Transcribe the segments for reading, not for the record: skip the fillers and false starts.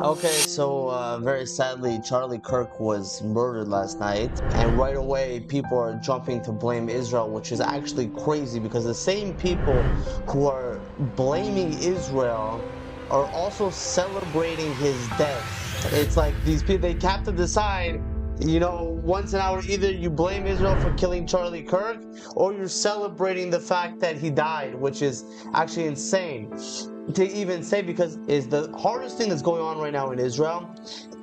Okay, so very sadly, Charlie Kirk was murdered last night, and right away people are jumping to blame Israel, which is actually crazy because the same people who are blaming Israel are also celebrating his death. It's like these people, they have to decide, you know, once an hour, either you blame Israel for killing Charlie Kirk or you're celebrating the fact that he died, which is actually insane to even say, because is the hardest thing that's going on right now in Israel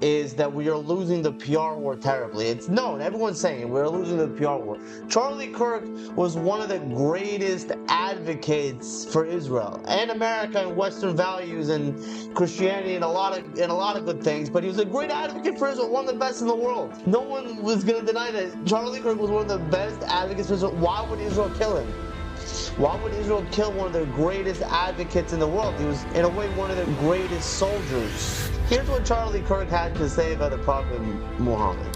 is that we are losing the PR war terribly. It's known, everyone's saying we're losing the PR war. Charlie Kirk was one of the greatest advocates for Israel and America and Western values and Christianity and a lot of good things, but he was a great advocate for Israel, one of the best in the world. No one was going to deny that. Charlie Kirk was one of the best advocates for Israel. Why would Israel kill him? Why would Israel kill one of the greatest advocates in the world? He was, in a way, one of the greatest soldiers. Here's what Charlie Kirk had to say about the Prophet Muhammad.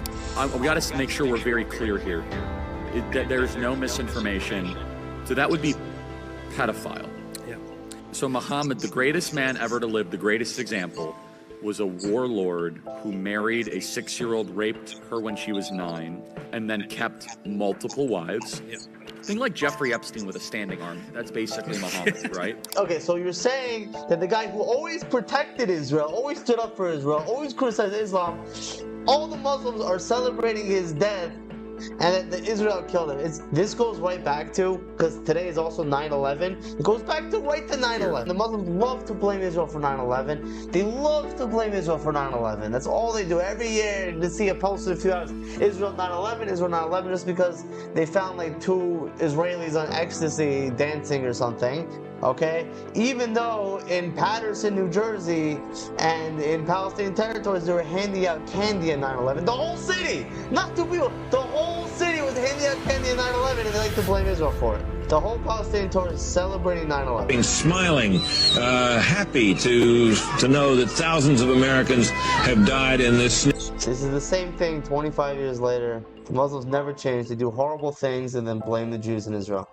We got to make sure we're very clear here. There's no misinformation. So that would be pedophile. Yeah. So Muhammad, the greatest man ever to live, the greatest example, was a warlord who married a 6-year-old, raped her when she was 9, and then kept multiple wives. Yeah. Think like Jeffrey Epstein with a standing arm. That's basically Muhammad, right? Okay, so you're saying that the guy who always protected Israel, always stood up for Israel, always criticized Islam, all the Muslims are celebrating his death, and that Israel killed him. This goes right back to, because today is also 9/11, it goes back to right to 9/11. The Muslims love to blame Israel for 9/11. They love to blame Israel for 9/11. That's all they do. Every year, you see a post in a few hours, Israel 9/11, Israel 9/11, just because they found like 2 Israelis on ecstasy dancing or something. Okay, even though in Patterson, New Jersey, and in Palestinian territories, they were handing out candy on 9/11. The whole city, not 2 people, the whole city was handing out candy on 9/11, and they like to blame Israel for it. The whole Palestinian territory is celebrating 9/11. Being smiling, happy to know that thousands of Americans have died in this. This is the same thing 25 years later. The Muslims never change. They do horrible things and then blame the Jews in Israel.